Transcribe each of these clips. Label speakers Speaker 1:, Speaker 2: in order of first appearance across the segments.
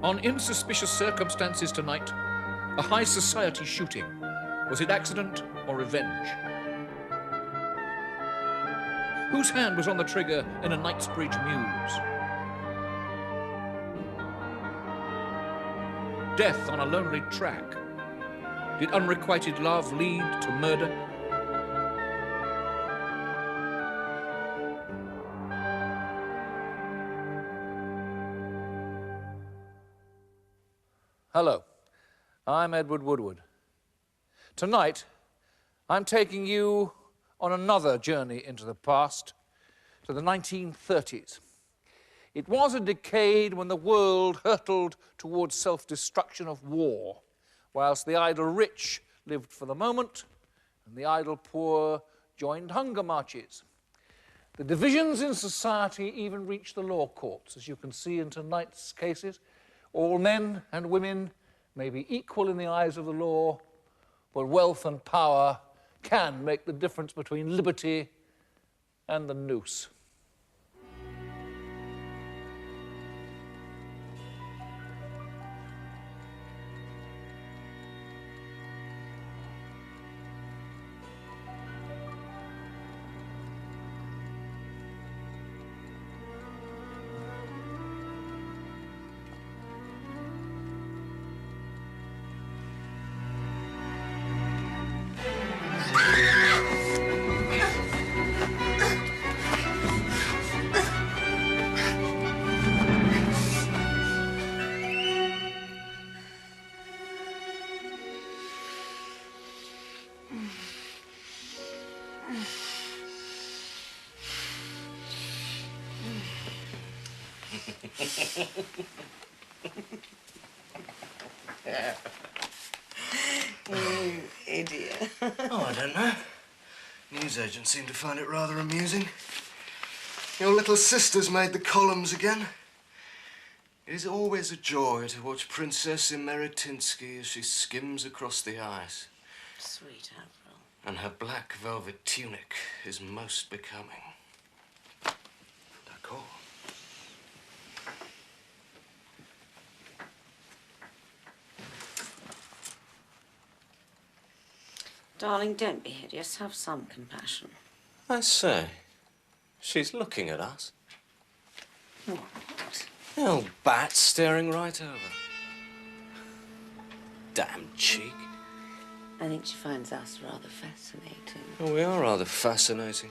Speaker 1: On insuspicious circumstances tonight, a high society shooting. Was it accident or revenge? Whose hand was on the trigger in a Knightsbridge mews? Death on a lonely track. Did unrequited love lead to murder? Hello, I'm Edward Woodward. Tonight, I'm taking you on another journey into the past, to the 1930s. It was a decade when the world hurtled towards self-destruction of war, whilst the idle rich lived for the moment and the idle poor joined hunger marches. The divisions in society even reached the law courts, as you can see in tonight's cases. All men and women may be equal in the eyes of the law, but wealth and power can make the difference between liberty and the noose.
Speaker 2: You idiot.
Speaker 3: Oh, I don't know. Newsagents seem to find it rather amusing. Your little sister's made the columns again. It is always a joy to watch Princess Emeritinsky as she skims across the ice.
Speaker 2: Sweet Avril.
Speaker 3: And her black velvet tunic is most becoming. D'accord.
Speaker 2: Darling, don't be hideous. Have some compassion.
Speaker 3: I say, she's looking at us.
Speaker 2: What?
Speaker 3: The old bat staring right over. Damn cheek.
Speaker 2: I think she finds us rather fascinating.
Speaker 3: Oh, we are rather fascinating.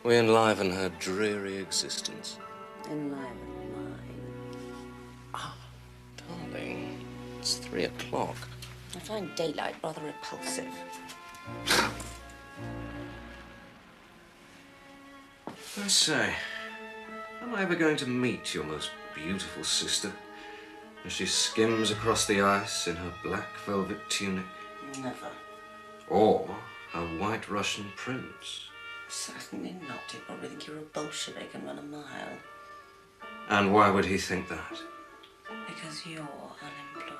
Speaker 3: We enliven her dreary existence.
Speaker 2: Enliven mine.
Speaker 3: Ah, darling, it's 3 o'clock.
Speaker 2: I find daylight rather repulsive.
Speaker 3: I say, am I ever going to meet your most beautiful sister as she skims across the ice in her black velvet tunic?
Speaker 2: Never.
Speaker 3: Or her white Russian prince?
Speaker 2: Certainly not. He'd probably think you're a Bolshevik and run a mile.
Speaker 3: And why would he think that?
Speaker 2: Because you're unemployed.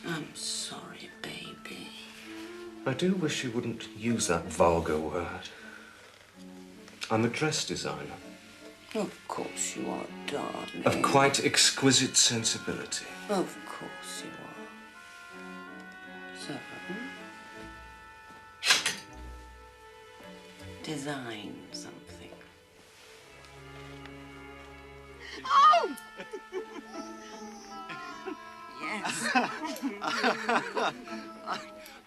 Speaker 2: I'm sorry, baby.
Speaker 3: I do wish you wouldn't use that vulgar word. I'm a dress designer.
Speaker 2: Of course you are, darling.
Speaker 3: Of quite exquisite sensibility.
Speaker 2: Of course you are. So, design something.
Speaker 4: Oh!
Speaker 2: Yes.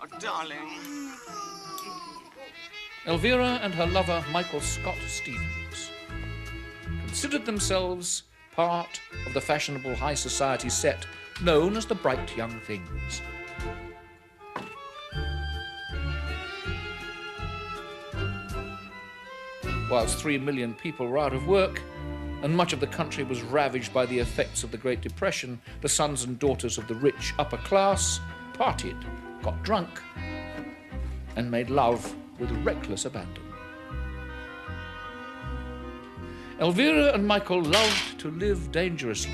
Speaker 4: Oh, darling.
Speaker 1: Elvira and her lover, Michael Scott Stevens, considered themselves part of the fashionable high society set known as the Bright Young Things. Whilst 3 million people were out of work and much of the country was ravaged by the effects of the Great Depression, the sons and daughters of the rich upper class partied, got drunk, and made love with reckless abandon. Elvira and Michael loved to live dangerously.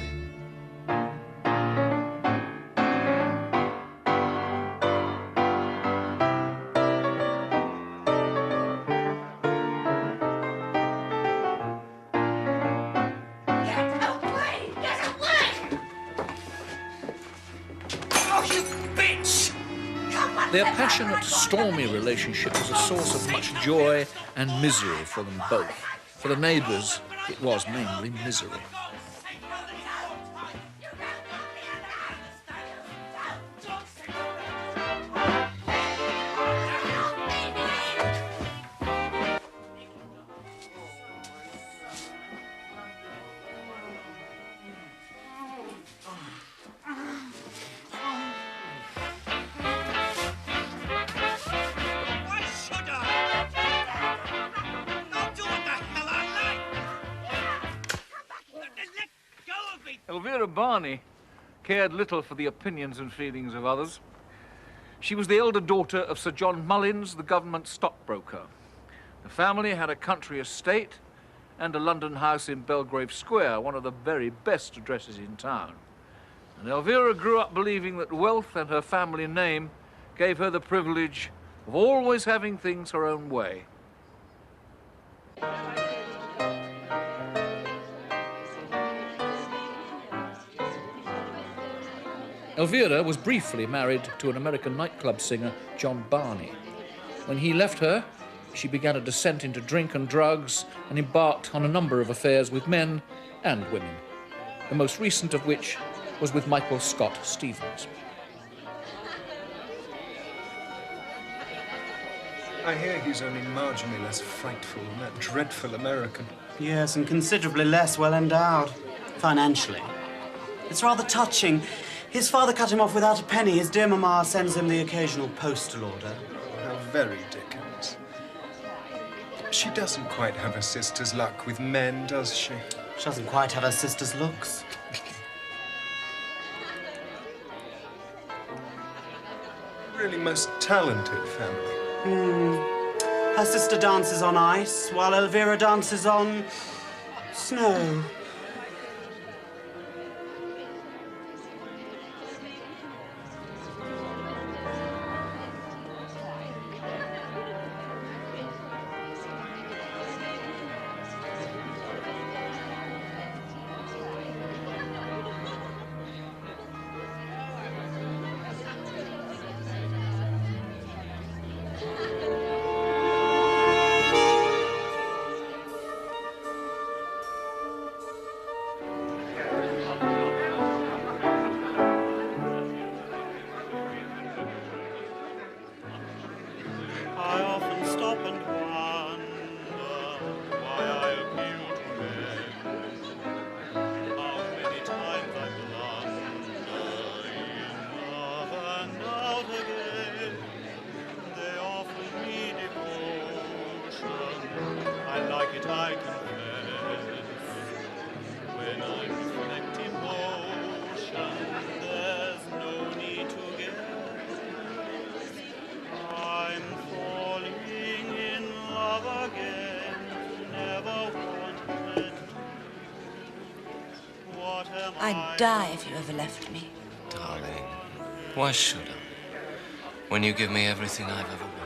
Speaker 1: Their passionate, stormy relationship was a source of much joy and misery for them both. For the neighbours, it was mainly misery.
Speaker 4: Why should I? I'll do what the hell I like. Let go of me.
Speaker 1: Elvira Barney cared little for the opinions and feelings of others. She was the elder daughter of Sir John Mullins, the government stockbroker. The family had a country estate and a London house in Belgrave Square, one of the very best addresses in town. And Elvira grew up believing that wealth and her family name gave her the privilege of always having things her own way. Elvira was briefly married to an American nightclub singer, John Barney. When he left her, she began a descent into drink and drugs and embarked on a number of affairs with men and women, the most recent of which was with Michael Scott Stevens.
Speaker 5: I hear he's only marginally less frightful than that dreadful American.
Speaker 6: Yes, and considerably less well endowed, financially. It's rather touching. His father cut him off without a penny. His dear mamma sends him the occasional postal order.
Speaker 5: How very Dickens. She doesn't quite have her sister's luck with men, does she?
Speaker 6: She doesn't quite have her sister's looks.
Speaker 5: Really most talented family.
Speaker 6: Her sister dances on ice, while Elvira dances on snow.
Speaker 7: I often stop and wonder why I appeal to men. How many times I blunder in love and out again. They offer me devotion. I like it, I confess. When I reflect emotion, there's no need to guess. I'm falling in love again, never wanted. What am
Speaker 2: I'd die if you ever left me.
Speaker 3: Darling, why should I? When you give me everything I've ever wanted.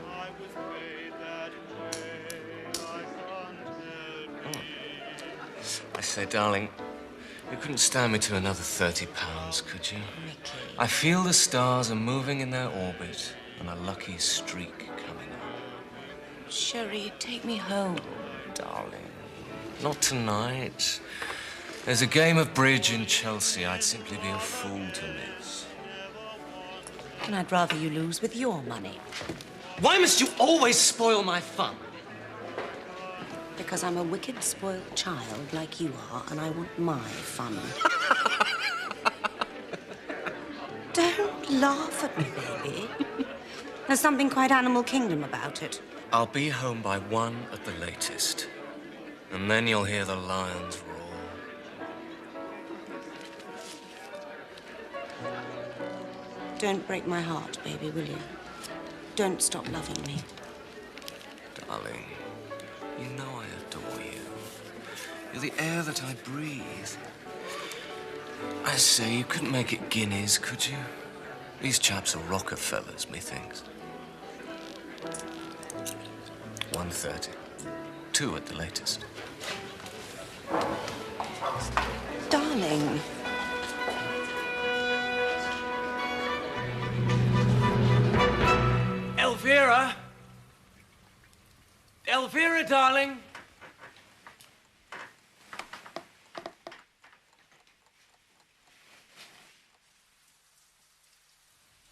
Speaker 7: I was made that way, I can't help it.
Speaker 3: I say, darling, you couldn't stand me to another £30, could you?
Speaker 2: Mickey.
Speaker 3: I feel the stars are moving in their orbit and a lucky streak coming up.
Speaker 2: Sherry, take me home.
Speaker 3: Darling, not tonight. There's a game of bridge in Chelsea I'd simply be a fool to miss.
Speaker 2: And I'd rather you lose with your money.
Speaker 3: Why must you always spoil my fun?
Speaker 2: Because I'm a wicked, spoiled child like you are, and I want my fun. Don't laugh at me, baby. There's something quite Animal Kingdom about it.
Speaker 3: I'll be home by 1 at the latest. And then you'll hear the lions roar.
Speaker 2: Don't break my heart, baby, will you? Don't stop loving me.
Speaker 3: Darling, you know I adore you. You're the air that I breathe. I say, you couldn't make it guineas, could you? These chaps are Rockefellers, methinks. 1:30. 2 at the latest.
Speaker 2: darling.
Speaker 4: Elvira? Elvira, darling?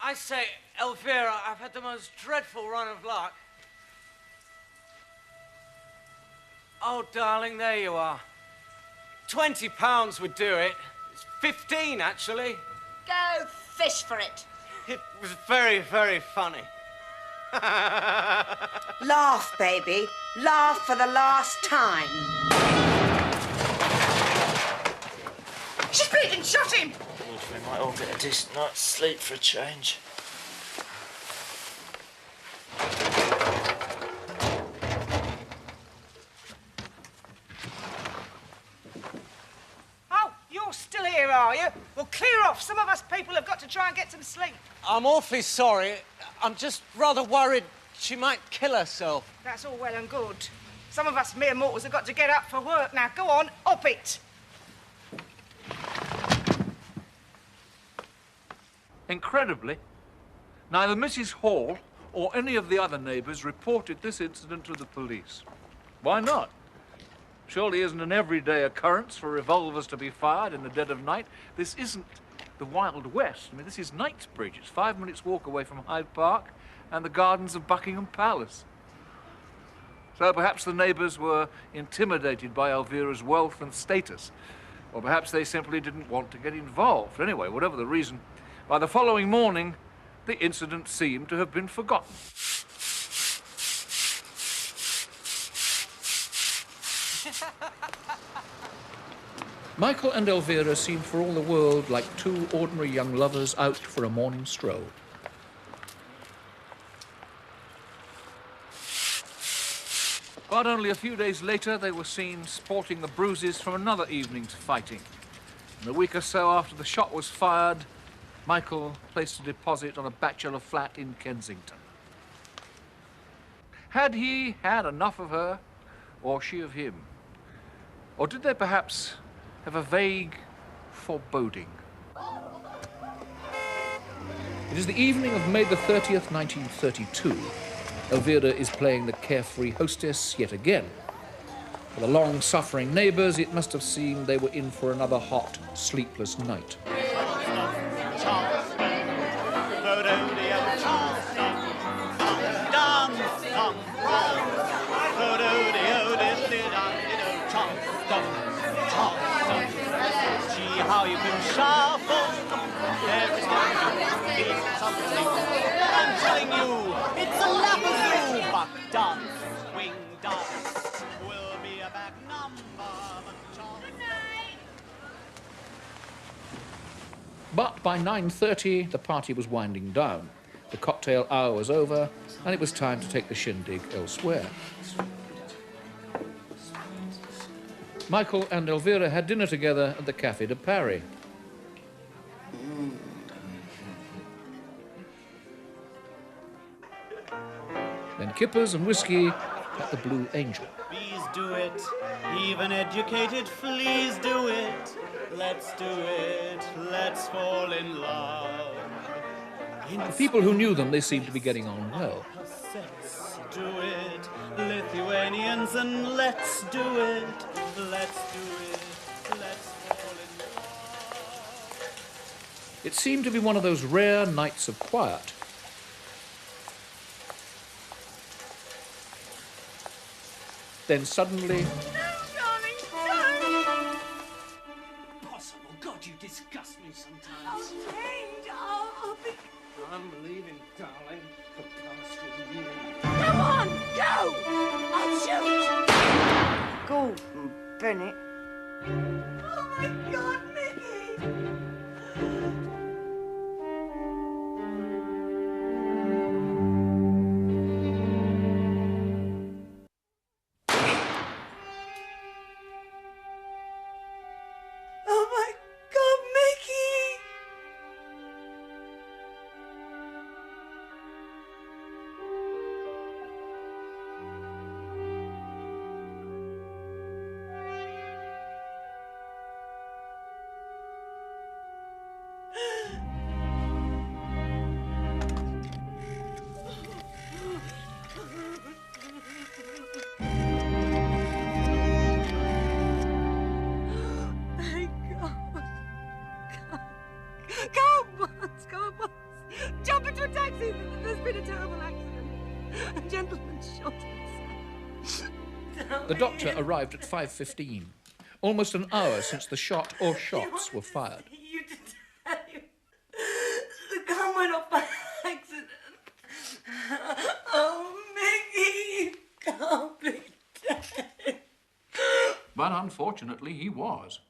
Speaker 4: I say, Elvira, I've had the most dreadful run of luck. Oh, darling, there you are. £20 would do it. It's 15, actually.
Speaker 8: Go fish for it.
Speaker 4: It was very, very funny.
Speaker 2: Laugh, baby. Laugh for the last time.
Speaker 8: She's bleeding. Shot him.
Speaker 9: We might all get a decent night's sleep for a change.
Speaker 8: Oh, you're still here, are you? Well, clear off. Some of us people have got to try and get some sleep.
Speaker 4: I'm awfully sorry. I'm just rather worried she might kill herself.
Speaker 8: That's all well and good. Some of us mere mortals have got to get up for work. Now, go on, up it.
Speaker 1: Incredibly, neither Mrs. Hall or any of the other neighbours reported this incident to the police. Why not? Surely isn't an everyday occurrence for revolvers to be fired in the dead of night. This isn't the Wild West. I mean, this is Knightsbridge. It's 5 minutes' walk away from Hyde Park and the gardens of Buckingham Palace. So perhaps the neighbours were intimidated by Elvira's wealth and status, or perhaps they simply didn't want to get involved. Anyway, whatever the reason, by the following morning, the incident seemed to have been forgotten. Michael and Elvira seemed for all the world like two ordinary young lovers out for a morning stroll. But only a few days later, they were seen sporting the bruises from another evening's fighting. And a week or so after the shot was fired, Michael placed a deposit on a bachelor flat in Kensington. Had he had enough of her, or she of him? Or did they perhaps have a vague foreboding? It is the evening of May the 30th, 1932. Elvira is playing the carefree hostess yet again. For the long-suffering neighbours, it must have seemed they were in for another hot, sleepless night.
Speaker 7: How you can shuffle everything is something. I'm telling you, it's a lapazoo. Buck dance, swing dance, will be a back number.
Speaker 1: But by 9:30, the party was winding down. The cocktail hour was over, and it was time to take the shindig elsewhere. Michael and Elvira had dinner together at the Café de Paris. Then kippers and whiskey at the Blue Angel.
Speaker 7: Please do it, even educated fleas do it. Let's do it, let's fall in love.
Speaker 1: The people who knew them, they seemed to be getting on well.
Speaker 7: Let's do it, Lithuanians, and let's do it. Let's do it, let's fall in love.
Speaker 1: It seemed to be one of those rare nights of quiet. Then suddenly...
Speaker 8: No, darling, no!
Speaker 4: Impossible. God, you disgust me sometimes.
Speaker 8: Oh, Jade, I'll be...
Speaker 4: I'm leaving, darling, for past years.
Speaker 8: Come on, go! I'll shoot!
Speaker 2: Gordon Bennett.
Speaker 8: Oh, my God, Mickey! Oh, my God, Mickey!
Speaker 2: been a terrible accident. A gentleman shot himself.
Speaker 1: The doctor arrived at 5:15, almost an hour since the shot or shots were fired.
Speaker 2: You to tell you. The gun went off by accident. Oh, Mickey, you can't be dead.
Speaker 1: But unfortunately, he was.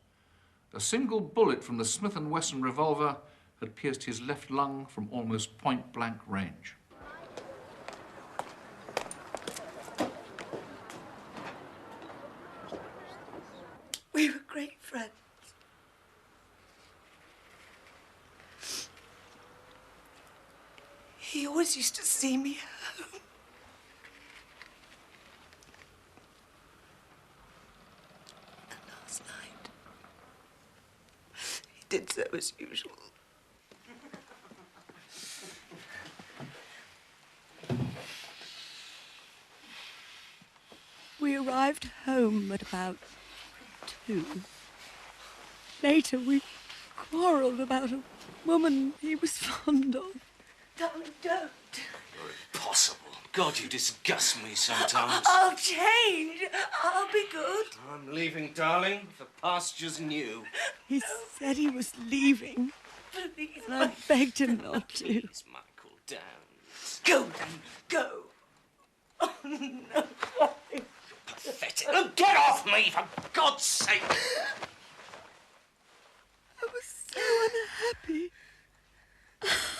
Speaker 1: A single bullet from the Smith & Wesson revolver had pierced his left lung from almost point-blank range.
Speaker 2: We were great friends. He always used to see me home. And last night, he did so as usual. We arrived home at about 2. Later, we quarrelled about a woman he was fond of. Darling, don't.
Speaker 4: You're impossible. God, you disgust me sometimes.
Speaker 2: I'll change. I'll be good.
Speaker 4: I'm leaving, darling, for pastures new.
Speaker 2: He said he was leaving. Please, and I begged him not to.
Speaker 4: Please, Michael, Downs.
Speaker 2: Go, then. Go. Oh, no.
Speaker 4: Pathetic. Oh, get off me, for God's sake.
Speaker 2: I was so unhappy.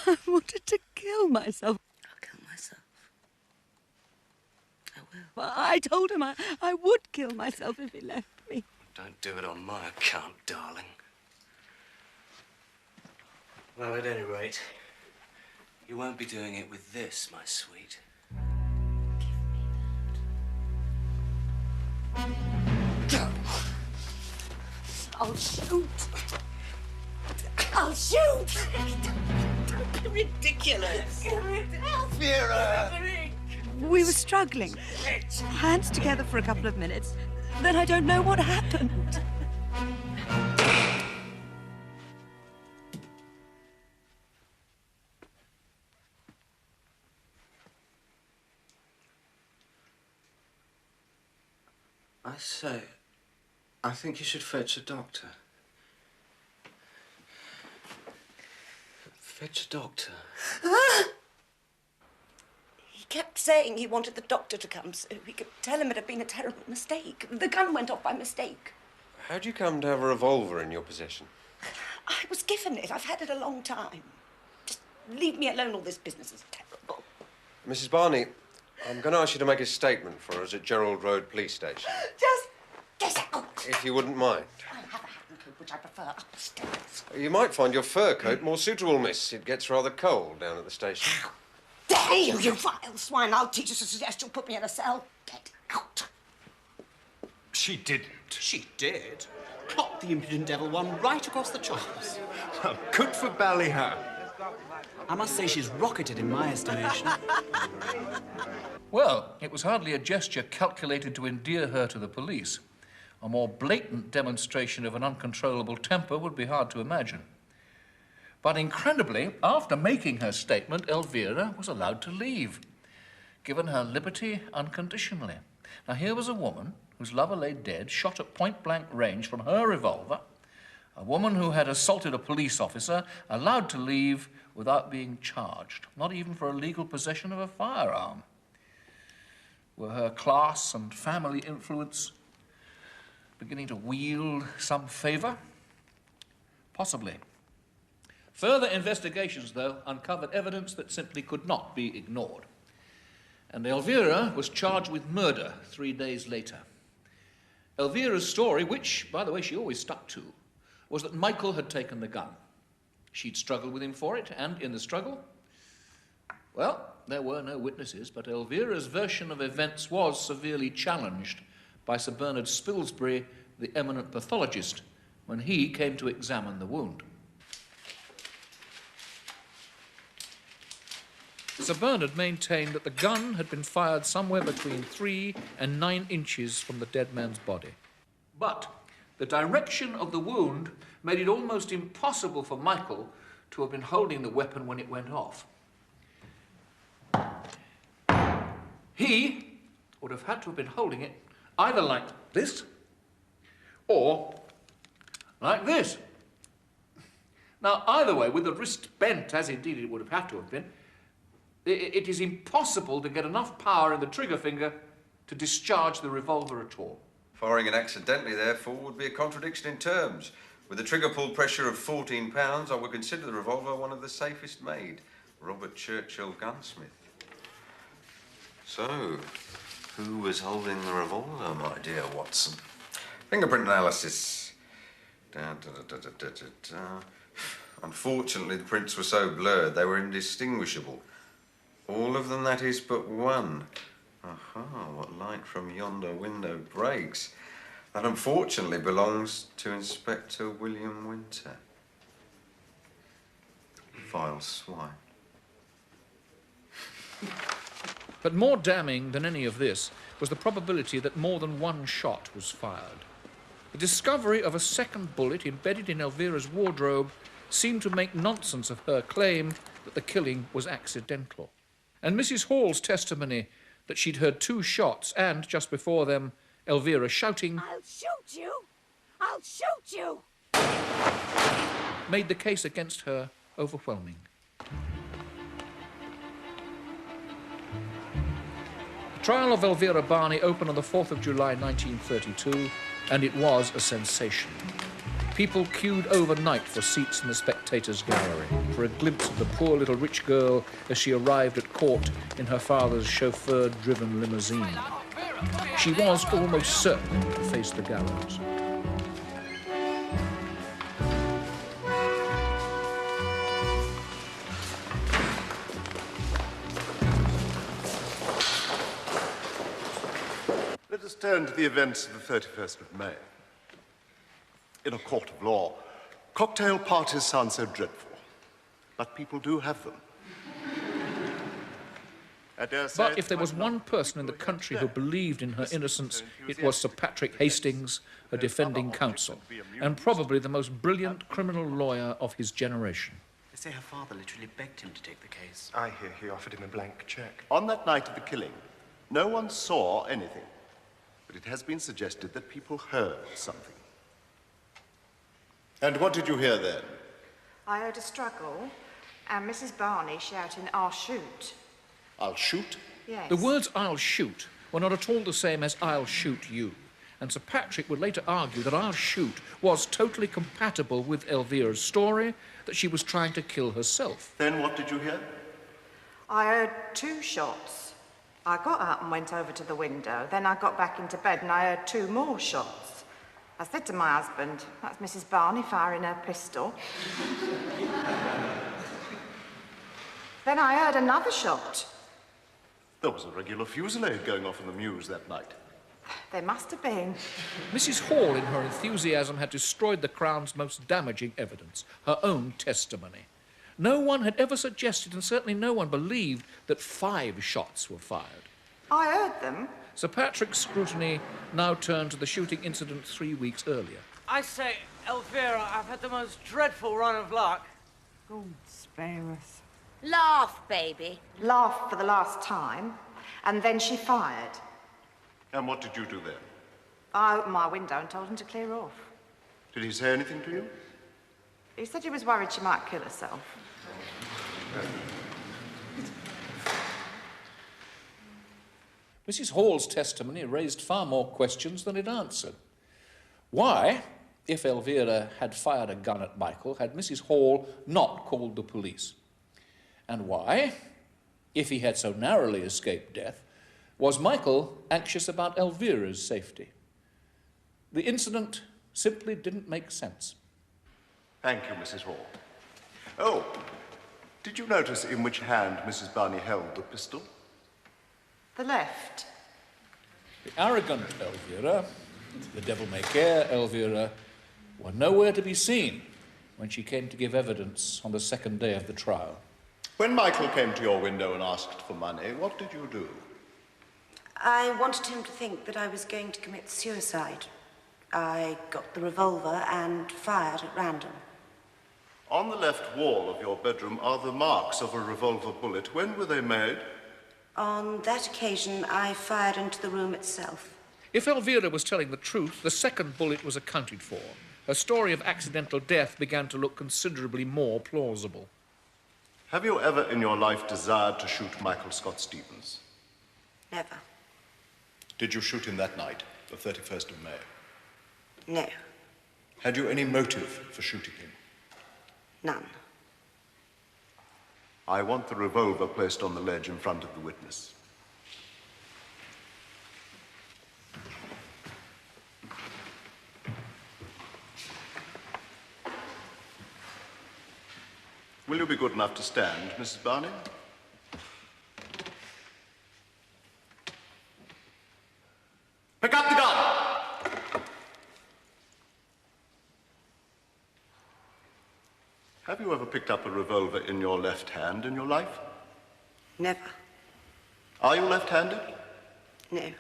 Speaker 2: I wanted to kill myself. I'll kill myself. I will. I told him I would kill myself if he left me.
Speaker 3: Don't do it on my account, darling.
Speaker 4: Well, at any rate, you won't be doing it with this, my sweet.
Speaker 2: Go. I'll shoot. I'll shoot. Don't be ridiculous. Elvira. We were struggling, hands together for a couple of minutes. Then I don't know what happened.
Speaker 3: I say, I think you should fetch a doctor. Fetch a doctor.
Speaker 2: He kept saying he wanted the doctor to come so we could tell him it had been a terrible mistake. The gun went off by mistake.
Speaker 10: How'd you come to have a revolver in your possession?
Speaker 2: I was given it. I've had it a long time. Just leave me alone. All this business is terrible.
Speaker 10: Mrs. Barney, I'm going to ask you to make a statement for us at Gerald Road Police Station.
Speaker 2: Just get out.
Speaker 10: If you wouldn't mind.
Speaker 2: I have a hat and coat, which I prefer upstairs.
Speaker 10: You might find your fur coat more suitable, miss. It gets rather cold down at the station.
Speaker 2: How dare you, you vile swine! I'll teach you to suggest you'll put me in a cell. Get out.
Speaker 5: She didn't.
Speaker 6: She did. Clocked the impudent devil one right across the chops.
Speaker 5: Well, good for Ballyhow.
Speaker 6: I must say she's rocketed in my estimation.
Speaker 1: Well, it was hardly a gesture calculated to endear her to the police. A more blatant demonstration of an uncontrollable temper would be hard to imagine. But incredibly, after making her statement, Elvira was allowed to leave, given her liberty unconditionally. Now, here was a woman whose lover lay dead, shot at point-blank range from her revolver, a woman who had assaulted a police officer, allowed to leave without being charged, not even for illegal possession of a firearm. Were her class and family influence beginning to wield some favour? Possibly. Further investigations, though, uncovered evidence that simply could not be ignored. And Elvira was charged with murder 3 days later. Elvira's story, which, by the way, she always stuck to, was that Michael had taken the gun. She'd struggled with him for it, and in the struggle, well, there were no witnesses, but Elvira's version of events was severely challenged by Sir Bernard Spilsbury, the eminent pathologist, when he came to examine the wound. Sir Bernard maintained that the gun had been fired somewhere between 3 and 9 inches from the dead man's body. But the direction of the wound made it almost impossible for Michael to have been holding the weapon when it went off. He would have had to have been holding it either like this or like this. Now, either way, with the wrist bent, as indeed it would have had to have been, it is impossible to get enough power in the trigger finger to discharge the revolver at all.
Speaker 10: Firing it accidentally, therefore, would be a contradiction in terms. With a trigger pull pressure of 14 pounds, I would consider the revolver one of the safest made. Robert Churchill gunsmith. So, who was holding the revolver, my dear Watson? Fingerprint analysis. Unfortunately, the prints were so blurred they were indistinguishable. All of them, that is, but one. Aha, what light from yonder window breaks. That unfortunately belongs to Inspector William Winter. Vile swine.
Speaker 1: But more damning than any of this was the probability that more than one shot was fired. The discovery of a second bullet embedded in Elvira's wardrobe seemed to make nonsense of her claim that the killing was accidental. And Mrs. Hall's testimony that she'd heard 2 shots and, just before them, Elvira shouting,
Speaker 2: "I'll shoot you! I'll shoot you!"
Speaker 1: made the case against her overwhelming. The trial of Elvira Barney opened on the 4th of July 1932, and it was a sensation. People queued overnight for seats in the spectators' gallery, for a glimpse of the poor little rich girl as she arrived at court in her father's chauffeur-driven limousine. She was almost certain to face the gallows.
Speaker 11: Let us turn to the events of the 31st of May. In a court of law, cocktail parties sound so dreadful, but people do have them.
Speaker 1: But if there was one person in the country who believed in her innocence, it was Sir Patrick Hastings, her defending counsel, and probably the most brilliant criminal lawyer of his generation.
Speaker 6: They say her father literally begged him to take the case.
Speaker 11: I hear he offered him a blank cheque. On that night of the killing, no one saw anything, but it has been suggested that people heard something. And what did you hear then?
Speaker 8: I heard a struggle and Mrs. Barney shouting, "I'll shoot."
Speaker 11: I'll shoot?
Speaker 8: Yes.
Speaker 1: The words "I'll shoot" were not at all the same as "I'll shoot you," and Sir Patrick would later argue that "I'll shoot" was totally compatible with Elvira's story that she was trying to kill herself.
Speaker 11: Then what did you hear?
Speaker 8: I heard 2 shots. I got up and went over to the window. Then I got back into bed and I heard 2 more shots. I said to my husband, "That's Mrs. Barney firing her pistol." Then I heard another shot.
Speaker 11: There was a regular fusillade going off in the mews that night.
Speaker 8: There must have been.
Speaker 1: Mrs. Hall, in her enthusiasm, had destroyed the Crown's most damaging evidence, her own testimony. No one had ever suggested, and certainly no one believed, that 5 shots were fired.
Speaker 8: I heard them.
Speaker 1: Sir Patrick's scrutiny now turned to the shooting incident 3 weeks earlier.
Speaker 4: I say, Elvira, I've had the most dreadful run of luck.
Speaker 8: God spare us.
Speaker 2: Laugh, baby.
Speaker 8: Laughed for the last time, and then she fired.
Speaker 11: And what did you do then?
Speaker 8: I opened my window and told him to clear off.
Speaker 11: Did he say anything to you?
Speaker 8: He said he was worried she might kill herself.
Speaker 1: Mrs. Hall's testimony raised far more questions than it answered. Why, if Elvira had fired a gun at Michael, had Mrs. Hall not called the police? And why, if he had so narrowly escaped death, was Michael anxious about Elvira's safety? The incident simply didn't make sense.
Speaker 11: Thank you, Mrs. Hall. Oh, did you notice in which hand Mrs. Barney held the pistol?
Speaker 8: The left.
Speaker 1: The arrogant Elvira, the devil-may-care Elvira, were nowhere to be seen when she came to give evidence on the 2nd day of the trial.
Speaker 11: When Michael came to your window and asked for money, what did you do?
Speaker 12: I wanted him to think that I was going to commit suicide. I got the revolver and fired at random.
Speaker 11: On the left wall of your bedroom are the marks of a revolver bullet. When were they made?
Speaker 12: On that occasion, I fired into the room itself.
Speaker 1: If Elvira was telling the truth, the second bullet was accounted for. Her story of accidental death began to look considerably more plausible.
Speaker 11: Have you ever in your life desired to shoot Michael Scott Stevens?
Speaker 12: Never.
Speaker 11: Did you shoot him that night, the 31st of May?
Speaker 12: No.
Speaker 11: Had you any motive for shooting him?
Speaker 12: None.
Speaker 11: I want the revolver placed on the ledge in front of the witness. Will you be good enough to stand, Mrs. Barney? Pick up the gun! Have you ever picked up a revolver in your left hand in your life?
Speaker 12: Never.
Speaker 11: Are you left-handed?
Speaker 12: No.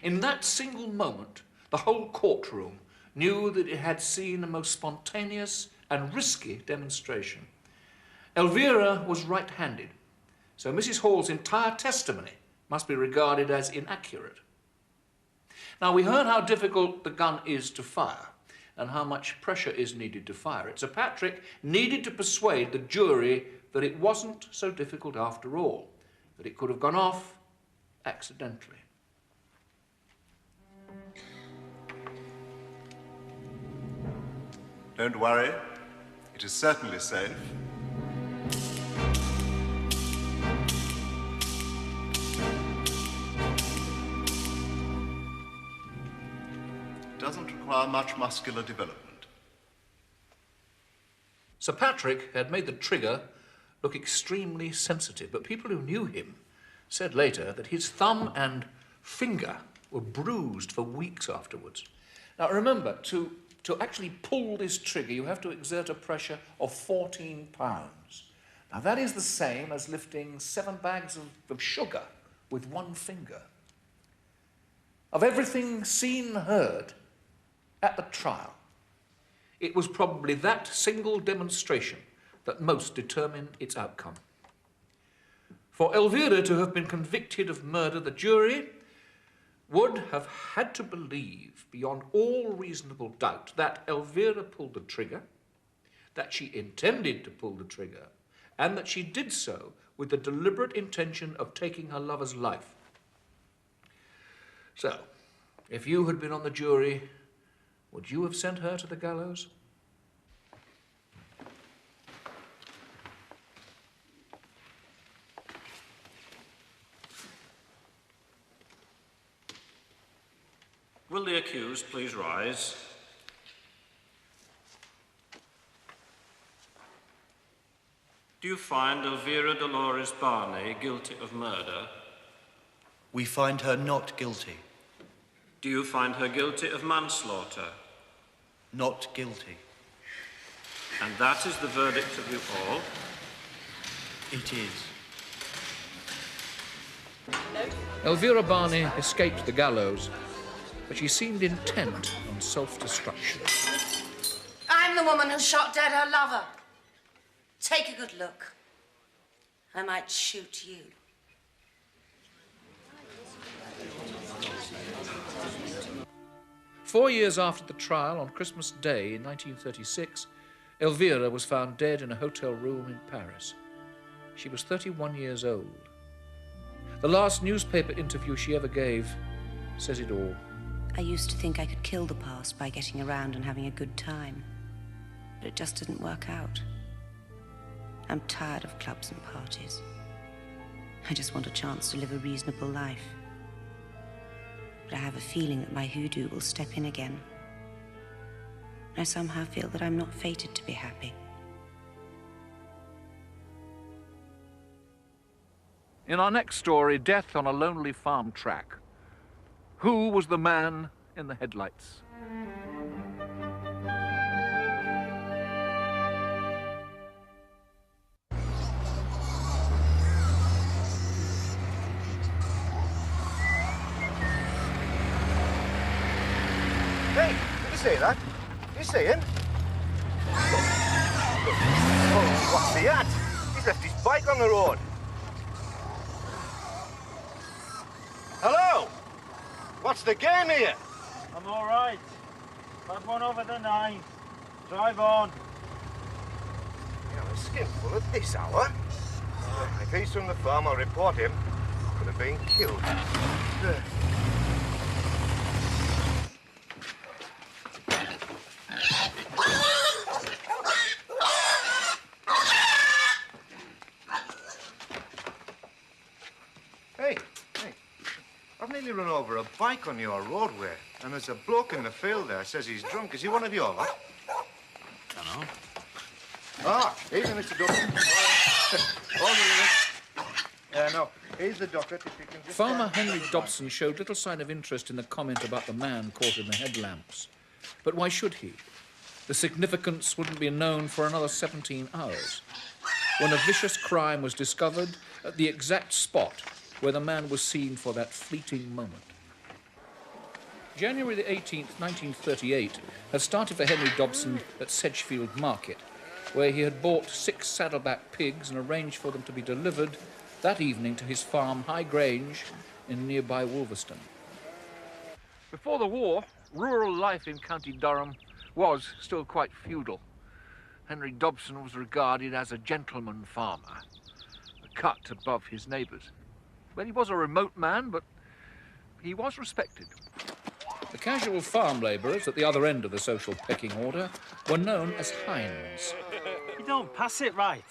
Speaker 1: In that single moment, the whole courtroom knew that it had seen a most spontaneous and risky demonstration. Elvira was right-handed, so Mrs. Hall's entire testimony must be regarded as inaccurate. Now, we heard how difficult the gun is to fire and how much pressure is needed to fire it. Sir Patrick needed to persuade the jury that it wasn't so difficult after all, that it could have gone off accidentally.
Speaker 11: Don't worry. It is certainly safe. It doesn't require much muscular development.
Speaker 1: Sir Patrick had made the trigger look extremely sensitive, but people who knew him said later that his thumb and finger were bruised for weeks afterwards. Now remember, to actually pull this trigger, you have to exert a pressure of 14 pounds. Now that is the same as lifting 7 bags of sugar with one finger. Of everything seen and heard at the trial, it was probably that single demonstration that most determined its outcome. For Elvira to have been convicted of murder, the jury would have had to believe beyond all reasonable doubt that Elvira pulled the trigger, that she intended to pull the trigger, and that she did so with the deliberate intention of taking her lover's life. So, if you had been on the jury, would you have sent her to the gallows?
Speaker 7: Will the accused please rise? Do you find Elvira Dolores Barney guilty of murder?
Speaker 13: We find her not guilty.
Speaker 7: Do you find her guilty of manslaughter?
Speaker 13: Not guilty.
Speaker 7: And that is the verdict of you all?
Speaker 13: It is.
Speaker 1: Elvira Barney escaped the gallows, but she seemed intent on self-destruction.
Speaker 12: I'm the woman who shot dead her lover. Take a good look. I might shoot you.
Speaker 1: Four years after the trial, on Christmas Day in 1936, Elvira was found dead in a hotel room in Paris. She was 31 years old. The last newspaper interview she ever gave says it all.
Speaker 12: I used to think I could kill the past by getting around and having a good time. But it just didn't work out. I'm tired of clubs and parties. I just want a chance to live a reasonable life. But I have a feeling that my hoodoo will step in again. I somehow feel that I'm not fated to be happy.
Speaker 1: In our next story, Death on a Lonely Farm Track. Who was the man in the headlights?
Speaker 3: Hey, did you see that? Did you see him? Oh, what's he at? He's left his bike on the road. Hello? What's the game here?
Speaker 14: I'm all right. Had one over the 9. Drive on.
Speaker 3: You're a skinful at this hour. If he's from the farm, I'll report him. Could have been killed. Hey, I've nearly run over a bike on your roadway, and there's a bloke in the field there says he's drunk. Is he one of your lot?
Speaker 4: Dunno.
Speaker 3: Ah, he's Mr. Duckett. Hold on a minute. No, he's the Duckett. If you can just...
Speaker 1: Farmer Henry Dobson showed little sign of interest in the comment about the man caught in the headlamps. But why should he? The significance wouldn't be known for another 17 hours, when a vicious crime was discovered at the exact spot where the man was seen for that fleeting moment. January the 18th, 1938, had started for Henry Dobson at Sedgefield Market, where he had bought 6 saddleback pigs and arranged for them to be delivered that evening to his farm, High Grange, in nearby Wolverston. Before the war, rural life in County Durham was still quite feudal. Henry Dobson was regarded as a gentleman farmer, a cut above his neighbours. Well, he was a remote man, but he was respected. The casual farm labourers at the other end of the social pecking order were known as hinds.
Speaker 14: You don't pass it right.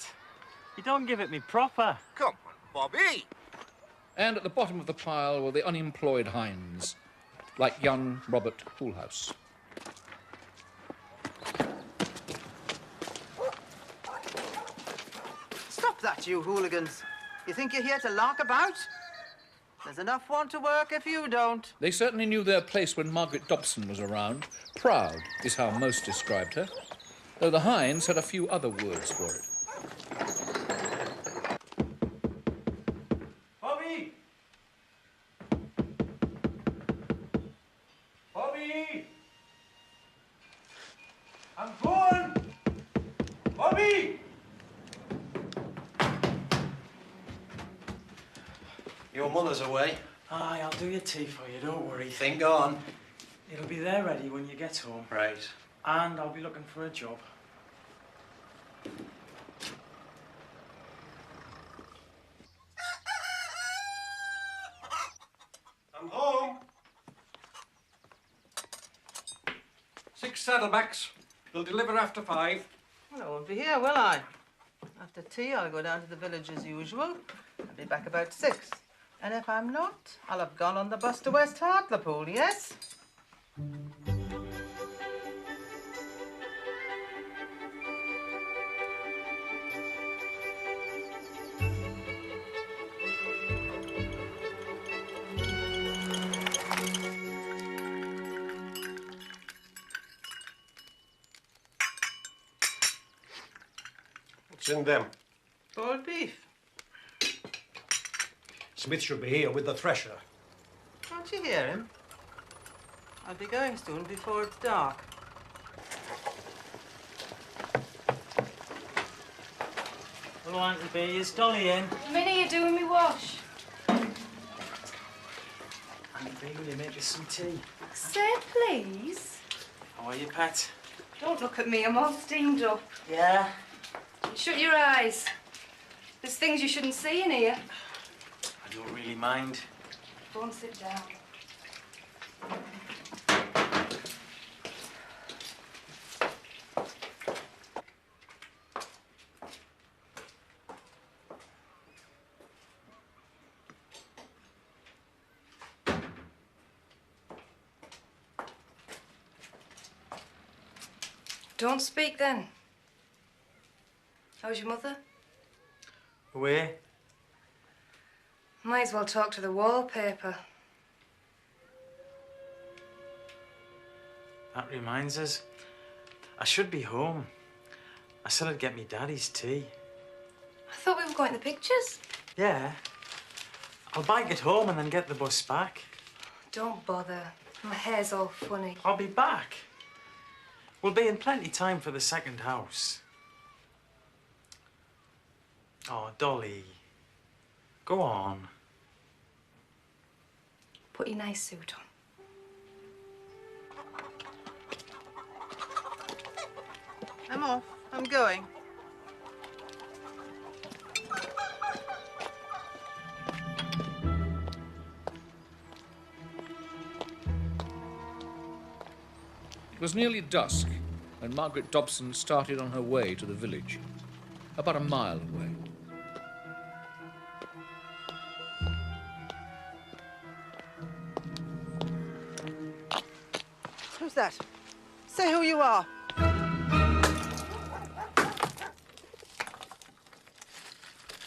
Speaker 14: You don't give it me proper.
Speaker 3: Come on, Bobby.
Speaker 1: And at the bottom of the pile were the unemployed hinds, like young Robert Hoolhouse.
Speaker 15: Stop that, you hooligans. You think you're here to lark about? There's enough want to work if you don't.
Speaker 1: They certainly knew their place when Margaret Dobson was around. Proud is how most described her, though the hinds had a few other words for it.
Speaker 14: Bobby! Bobby! I'm going! Bobby!
Speaker 6: Your mother's away.
Speaker 14: Aye, I'll do your tea for you, don't worry.
Speaker 6: Think on.
Speaker 14: It'll be there ready when you get home.
Speaker 6: Right.
Speaker 14: And I'll be looking for a job.
Speaker 16: I'm home. 6 saddlebacks. They'll deliver after 5.
Speaker 15: Well, I won't be here, will I? After tea, I'll go down to the village as usual. I'll be back about 6. And if I'm not, I'll have gone on the bus to West Hartlepool, yes?
Speaker 16: What's in them?
Speaker 15: Boiled beef.
Speaker 16: Smith should be here with the thresher.
Speaker 15: Can't you hear him? I'll be going soon before it's dark.
Speaker 14: Hello, Auntie B. Is Dolly in?
Speaker 17: Minnie, you're doing me wash.
Speaker 14: Auntie B, will you make us some tea?
Speaker 17: Say please.
Speaker 14: How are you, pet?
Speaker 17: Don't look at me, I'm all steamed up.
Speaker 14: Yeah?
Speaker 17: Shut your eyes. There's things you shouldn't see in here.
Speaker 14: I don't really mind.
Speaker 17: Go and sit down. Don't speak then. How's your mother?
Speaker 14: Away?
Speaker 17: Might as well talk to the wallpaper.
Speaker 14: That reminds us. I should be home. I said I'd get me daddy's tea.
Speaker 17: I thought we were going to the pictures.
Speaker 14: Yeah. I'll bike it home and then get the bus back.
Speaker 17: Don't bother. My hair's all funny.
Speaker 14: I'll be back. We'll be in plenty time for the second house. Oh, Dolly. Go on.
Speaker 17: Put your nice suit on.
Speaker 15: I'm off. I'm going.
Speaker 1: It was nearly dusk when Margaret Dobson started on her way to the village, about a mile away.
Speaker 15: Who's that? Say who you are.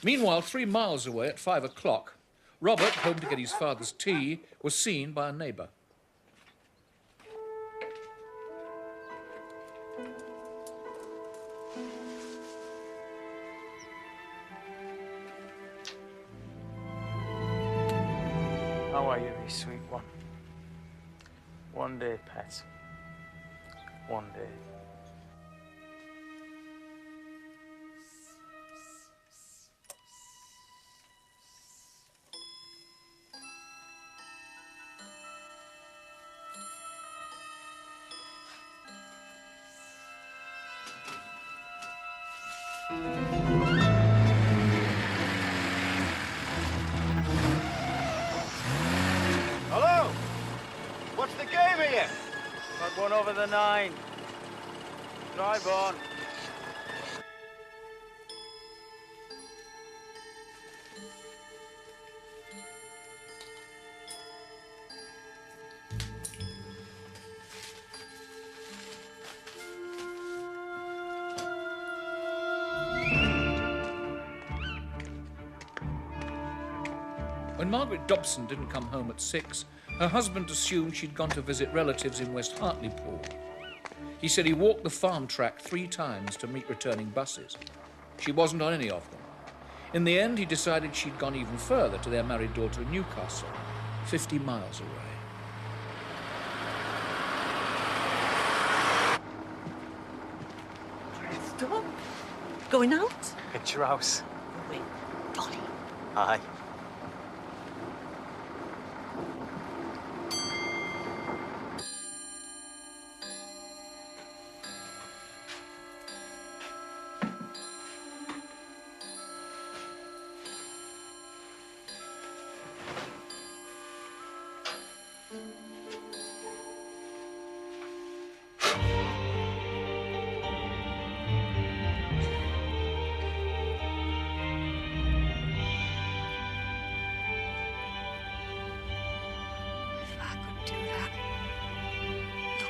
Speaker 1: Meanwhile, 3 miles away at 5 o'clock, Robert, home to get his father's tea, was seen by a neighbour.
Speaker 14: How are you, me sweet one? One day, pet. One day.
Speaker 18: Hello? What's the game here?
Speaker 14: Got one over the 9. Drive on.
Speaker 1: When Margaret Dobson didn't come home at 6, her husband assumed she'd gone to visit relatives in West Hartlepool. He said he walked the farm track 3 times to meet returning buses. She wasn't on any of them. In the end, he decided she'd gone even further to their married daughter in Newcastle, 50 miles away.
Speaker 2: Stop. Going out?
Speaker 14: At your house.
Speaker 2: Wait, Dolly.
Speaker 14: Aye.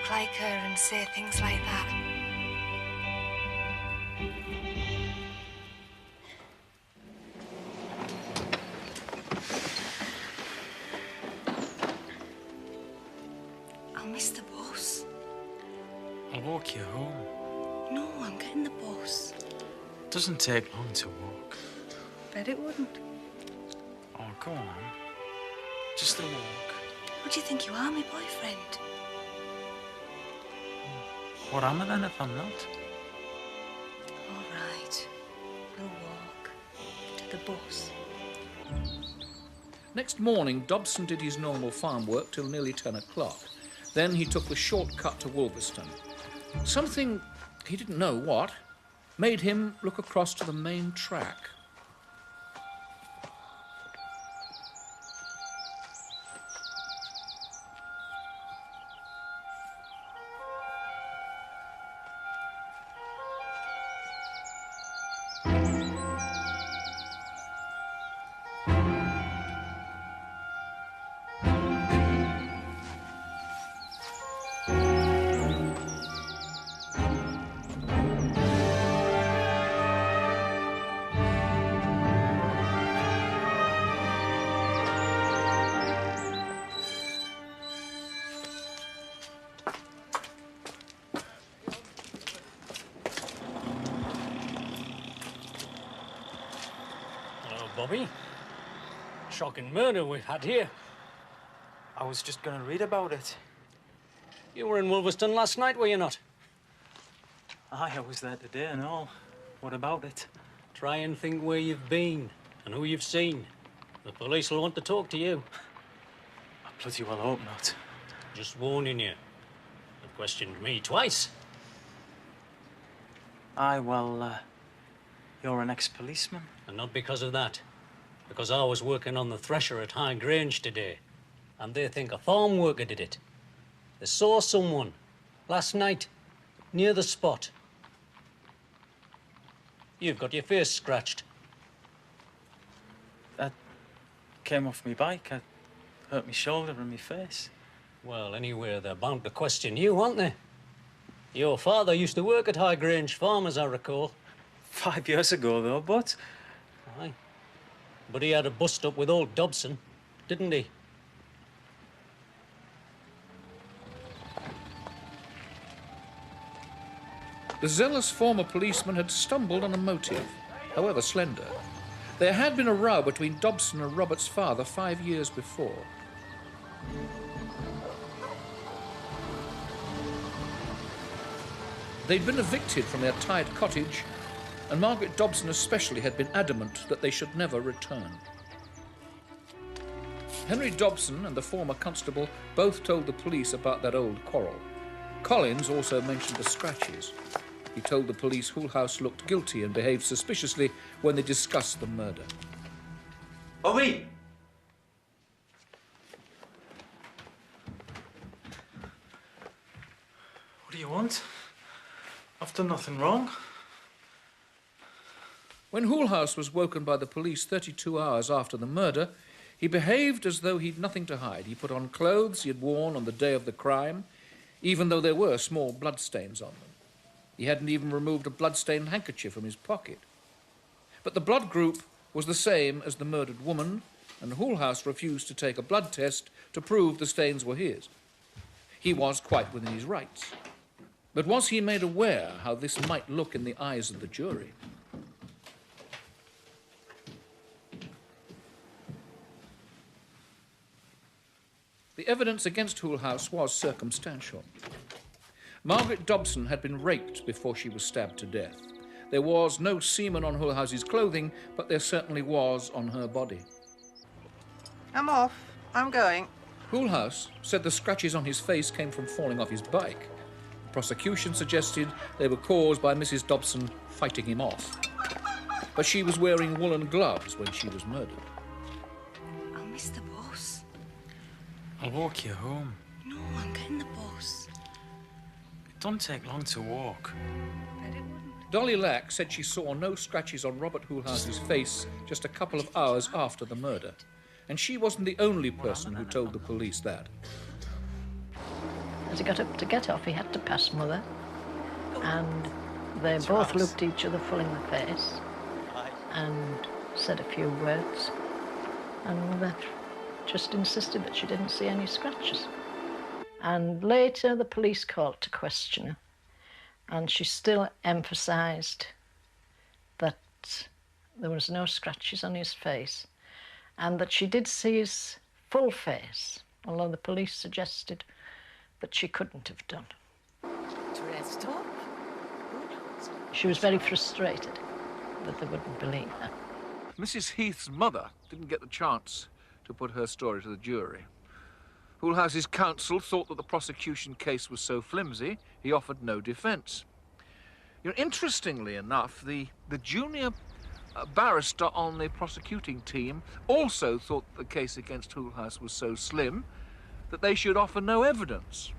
Speaker 17: Like her and say things like that. I'll miss the bus.
Speaker 14: I'll walk you home.
Speaker 17: No, I'm getting the bus.
Speaker 14: Doesn't take long to walk.
Speaker 17: Bet it wouldn't.
Speaker 14: Oh, go on. Just a walk.
Speaker 17: What do you think you are, my boyfriend?
Speaker 14: What am I then if I'm not?
Speaker 17: All right. We'll walk to the bus.
Speaker 1: Next morning, Dobson did his normal farm work till nearly 10 o'clock. Then he took the short cut to Wolverston. Something, he didn't know what, made him look across to the main track.
Speaker 16: Bobby. Shocking murder we've had here.
Speaker 14: I was just going to read about it.
Speaker 16: You were in Wolverston last night, were you not?
Speaker 14: Aye, I was there today and all. What about it?
Speaker 16: Try and think where you've been and who you've seen. The police will want to talk to you.
Speaker 14: I bloody well hope not.
Speaker 16: Just warning you. They've questioned me twice.
Speaker 14: Aye, well, you're an ex-policeman.
Speaker 16: And not because of that. Because I was working on the thresher at High Grange today. And they think a farm worker did it. They saw someone last night near the spot. You've got your face scratched.
Speaker 14: That came off me bike. I hurt my shoulder and my face.
Speaker 16: Well, anyway, they're bound to question you, aren't they? Your father used to work at High Grange Farm, as I recall.
Speaker 14: 5 years ago, though, but...
Speaker 16: Aye. But he had a bust-up with old Dobson, didn't he?
Speaker 1: The zealous former policeman had stumbled on a motive, however slender. There had been a row between Dobson and Robert's father 5 years before. They'd been evicted from their tied cottage, and Margaret Dobson especially had been adamant that they should never return. Henry Dobson and the former constable both told the police about that old quarrel. Collins also mentioned the scratches. He told the police Hoolhouse looked guilty and behaved suspiciously when they discussed the murder.
Speaker 14: Oui! What do you want? I've done nothing wrong.
Speaker 1: When Hoolhouse was woken by the police 32 hours after the murder, he behaved as though he'd nothing to hide. He put on clothes he had worn on the day of the crime, even though there were small bloodstains on them. He hadn't even removed a blood-stained handkerchief from his pocket. But the blood group was the same as the murdered woman, and Hoolhouse refused to take a blood test to prove the stains were his. He was quite within his rights. But was he made aware how this might look in the eyes of the jury? The evidence against Hoolhouse was circumstantial. Margaret Dobson had been raped before she was stabbed to death. There was no semen on Hoolhouse's clothing, but there certainly was on her body.
Speaker 15: I'm off. I'm going.
Speaker 1: Hoolhouse said the scratches on his face came from falling off his bike. The prosecution suggested they were caused by Mrs. Dobson fighting him off. But she was wearing woolen gloves when she was murdered.
Speaker 2: I'll miss the bus.
Speaker 14: I'll walk you home.
Speaker 2: No, I'm getting the bus.
Speaker 14: It don't take long to walk.
Speaker 1: Dolly Lack said she saw no scratches on Robert Hoolhouse's face just a couple of hours after the murder. And she wasn't the only person who told the police that.
Speaker 19: As he got up to get off, he had to pass Mother. And they both looked each other full in the face and said a few words. And Mother just insisted that she didn't see any scratches. And later the police called to question her, and she still emphasised that there was no scratches on his face and that she did see his full face, although the police suggested that she couldn't have done.
Speaker 2: Dressed up?
Speaker 19: She was very frustrated that they wouldn't believe her.
Speaker 1: Mrs. Heath's mother didn't get the chance to put her story to the jury. Hoolhouse's counsel thought that the prosecution case was so flimsy, he offered no defence. You know, interestingly enough, the junior barrister on the prosecuting team also thought the case against Hoolhouse was so slim that they should offer no evidence.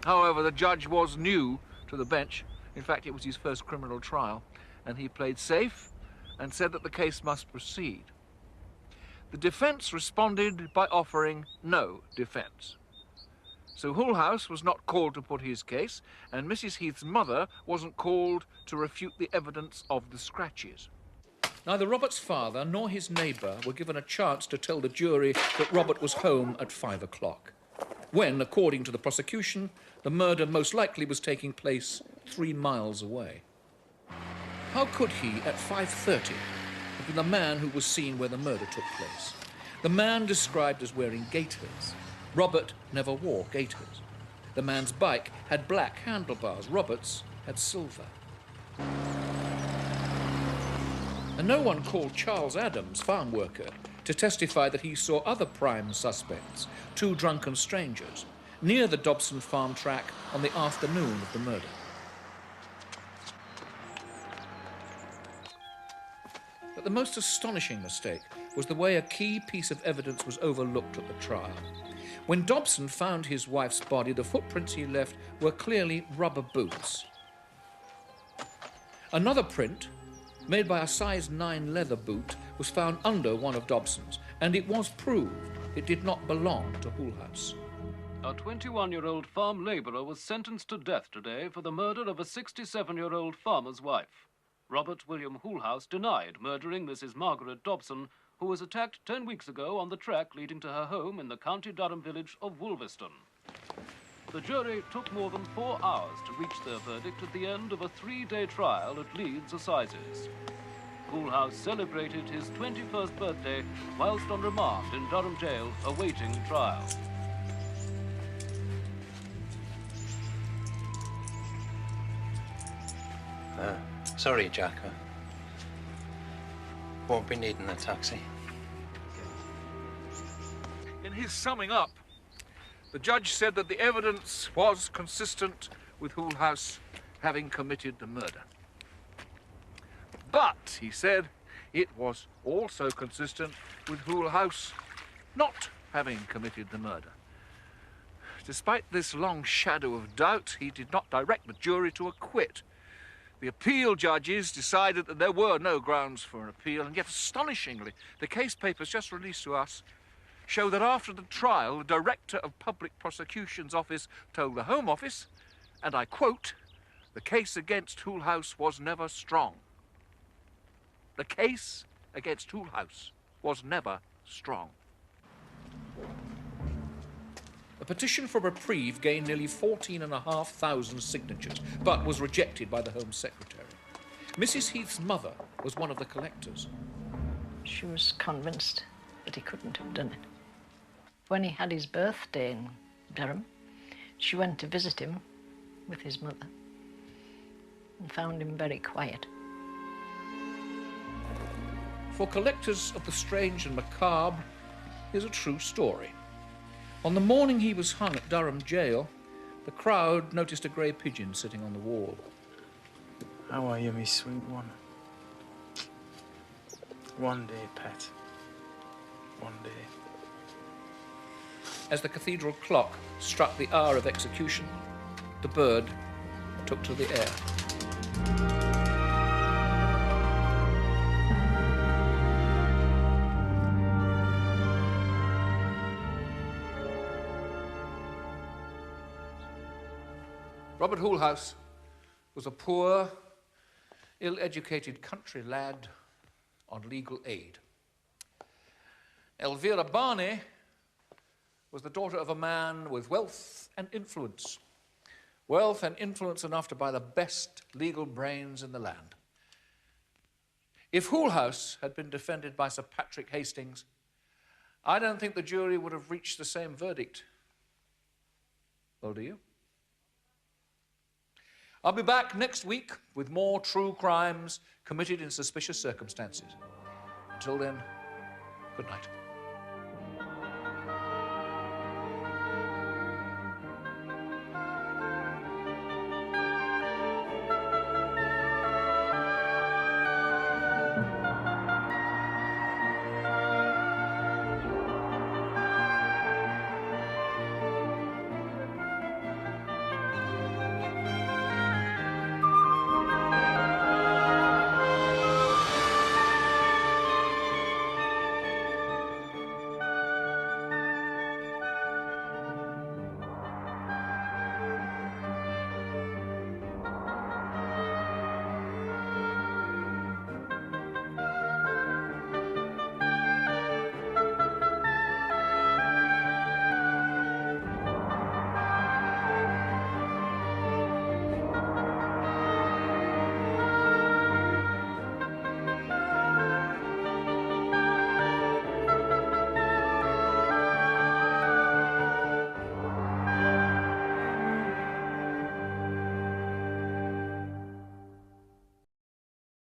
Speaker 1: However, the judge was new to the bench. In fact, it was his first criminal trial, and he played safe and said that the case must proceed. The defence responded by offering no defence. So Hoolhouse was not called to put his case, and Mrs. Heath's mother wasn't called to refute the evidence of the scratches. Neither Robert's father nor his neighbour were given a chance to tell the jury that Robert was home at 5 o'clock, when, according to the prosecution, the murder most likely was taking place 3 miles away. How could he, at 5:30, have been the man who was seen where the murder took place? The man described as wearing gaiters. Robert never wore gaiters. The man's bike had black handlebars. Robert's had silver. And no one called Charles Adams, farm worker, to testify that he saw other prime suspects, two drunken strangers, near the Dobson farm track on the afternoon of the murder. But the most astonishing mistake was the way a key piece of evidence was overlooked at the trial. When Dobson found his wife's body, the footprints he left were clearly rubber boots. Another print, made by a size 9 leather boot, was found under one of Dobson's, and it was proved it did not belong to Hoolhouse.
Speaker 20: A 21-year-old farm labourer was sentenced to death today for the murder of a 67-year-old farmer's wife. Robert William Hoolhouse denied murdering Mrs. Margaret Dobson, who was attacked 10 weeks ago on the track leading to her home in the County Durham village of Wolverston. The jury took more than 4 hours to reach their verdict at the end of a 3-day trial at Leeds Assizes. Hoolhouse celebrated his 21st birthday whilst on remand in Durham jail awaiting trial.
Speaker 14: Sorry, Jack. Won't be needing a taxi.
Speaker 1: In his summing up, the judge said that the evidence was consistent with Hoolhouse having committed the murder. But, he said, it was also consistent with Hoolhouse not having committed the murder. Despite this long shadow of doubt, he did not direct the jury to acquit. The appeal judges decided that there were no grounds for an appeal, and yet astonishingly, the case papers just released to us show that after the trial, the Director of Public Prosecution's office told the Home Office, and I quote, "The case against Hoolhouse was never strong." The case against Hoolhouse was never strong. A petition for reprieve gained nearly 14,500 signatures, but was rejected by the Home Secretary. Mrs. Heath's mother was one of the collectors.
Speaker 19: She was convinced that he couldn't have done it. When he had his birthday in Durham, she went to visit him with his mother and found him very quiet.
Speaker 1: For collectors of the strange and macabre, is a true story. On the morning he was hung at Durham jail, the crowd noticed a grey pigeon sitting on the wall.
Speaker 14: How are you, me sweet one? One day, pet. One day.
Speaker 1: As the cathedral clock struck the hour of execution, the bird took to the air. Robert Hoolhouse was a poor, ill-educated country lad on legal aid. Elvira Barney was the daughter of a man with wealth and influence. Wealth and influence enough to buy the best legal brains in the land. If Hoolhouse had been defended by Sir Patrick Hastings, I don't think the jury would have reached the same verdict. Well, do you? I'll be back next week with more true crimes committed in suspicious circumstances. Until then, good night.